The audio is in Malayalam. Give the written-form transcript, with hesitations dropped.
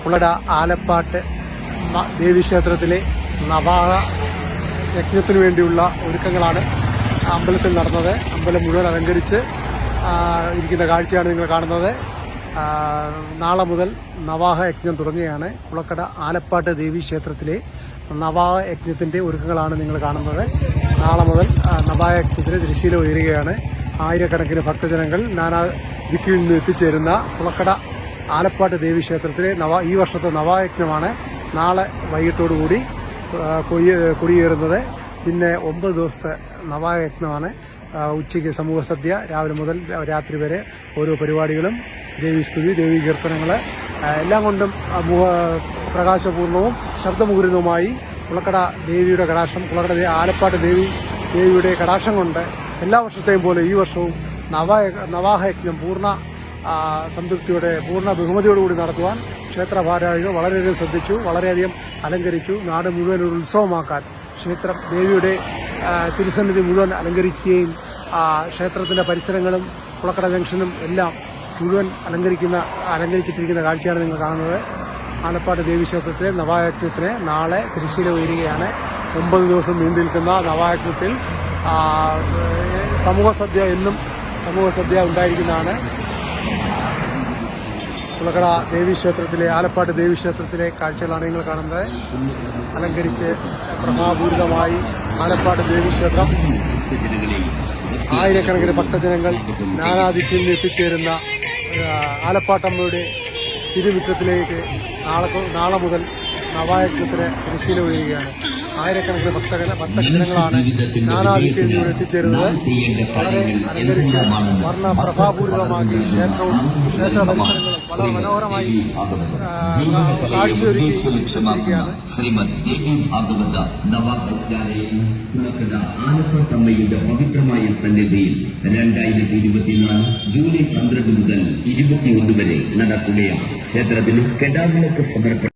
കുളക്കട ആലപ്പാട്ട് ദേവീക്ഷേത്രത്തിലെ നവാഹ യജ്ഞത്തിനു വേണ്ടിയുള്ള ഒരുക്കങ്ങളാണ് അമ്പലത്തിൽ നടന്നത്. അമ്പലം മുഴുവൻ അലങ്കരിച്ച് ഇരിക്കുന്ന കാഴ്ചയാണ് നിങ്ങൾ കാണുന്നത്. നാളെ മുതൽ നവാഹ യജ്ഞം തുടങ്ങുകയാണ്. കുളക്കട ആലപ്പാട്ട് ദേവീക്ഷേത്രത്തിലെ നവാഹ യജ്ഞത്തിൻ്റെ ഒരുക്കങ്ങളാണ് നിങ്ങൾ കാണുന്നത്. നാളെ മുതൽ നവാഹ യജ്ഞത്തിന് തിരശ്ശീല ഉയരുകയാണ്. ആയിരക്കണക്കിന് ഭക്തജനങ്ങൾ നാനാ ദിക്കിൽ നിന്ന് എത്തിച്ചേരുന്ന കുളക്കട ആലപ്പാട്ട് ദേവീക്ഷേത്രത്തിലെ ഈ വർഷത്തെ നവായജ്ഞമാണ് നാളെ വൈകിട്ടോടുകൂടി കൊടിയേറുന്നത്. പിന്നെ 9 ദിവസത്തെ നവായജ്ഞമാണ്. ഉച്ചയ്ക്ക് സമൂഹ സദ്യ, രാവിലെ മുതൽ രാത്രി വരെ ഓരോ പരിപാടികളും, ദേവീസ്തുതി, ദേവീ കീർത്തനങ്ങൾ എല്ലാം കൊണ്ടും പ്രകാശപൂർണവും ശബ്ദമുഖരിതവുമായി കുളക്കട ദേവിയുടെ കടാക്ഷം, കുളക്കട ആലപ്പാട്ട് ദേവിയുടെ കടാക്ഷം കൊണ്ട് എല്ലാ വർഷത്തെയും പോലെ ഈ വർഷവും നവാഹയജ്ഞം പൂർണ്ണ സംതൃപ്തിയോടെ, പൂർണ്ണ ബഹുമതിയോടുകൂടി നടത്തുവാൻ ക്ഷേത്ര ഭാരവാഹികൾ വളരെയധികം ശ്രദ്ധിച്ചു, വളരെയധികം അലങ്കരിച്ചു. നാട് മുഴുവൻ ഒരു ഉത്സവമാക്കാൻ ക്ഷേത്രം ദേവിയുടെ തിരുസന്നിധി മുഴുവൻ അലങ്കരിക്കുകയും ക്ഷേത്രത്തിൻ്റെ പരിസരങ്ങളും കുളക്കട ജംഗ്ഷനും എല്ലാം മുഴുവൻ അലങ്കരിച്ചിട്ടിരിക്കുന്ന കാഴ്ചയാണ് നിങ്ങൾ കാണുന്നത്. ആലപ്പാട്ട് ദേവീക്ഷേത്രത്തിലെ നവായജ്ഞത്തിന് നാളെ തിരശ്ശീല ഉയരുകയാണ്. 9 ദിവസം നീണ്ടു നിൽക്കുന്ന നവായജ്ഞത്തിൽ എന്നും സമൂഹ സദ്യ ഉണ്ടായിരിക്കുന്നതാണ്. കുളക്കട ദേവീക്ഷേത്രത്തിലെ ആലപ്പാട്ട് ദേവീക്ഷേത്രത്തിലെ കാഴ്ചകളാണ് നിങ്ങൾ കാണുന്നത്. അലങ്കരിച്ച് പ്രഭാപൂരിതമായി ആലപ്പാട്ട് ദേവീക്ഷേത്രം, ആയിരക്കണക്കിന് ഭക്തജനങ്ങൾ നാനാദിക്കിൽ നിന്ന് എത്തിച്ചേരുന്ന ആലപ്പാട്ടമ്മയുടെ തിരുമുറ്റത്തിലേക്ക് നാളെ മുതൽ നവായജ്ഞത്തിന് തിരശ്ശീല ഉയരുകയാണ്. ആയിരക്കണക്കിന് ഭക്തജനങ്ങളാണ് നാനാദിക്കിൽ നിന്ന് എത്തിച്ചേരുന്നത്. വളരെ അലങ്കരിച്ച് വർണ്ണ പ്രഭാപൂരിതമാക്കി ക്ഷേത്ര പരിസരങ്ങളും വളരെ മനോഹരമായി കാഴ്ചയൊരുക്കിയിരിക്കുകയാണ്. ആലപ്പാട്ടമ്മയുടെ പവിത്രമായ സന്നിധിയിൽ 2024 ജൂലൈ 12 മുതൽ 21 വരെ നടക്കുകയാണ്. ക്ഷേത്രത്തിൽ കെടാവിളക്ക് സമർപ്പണം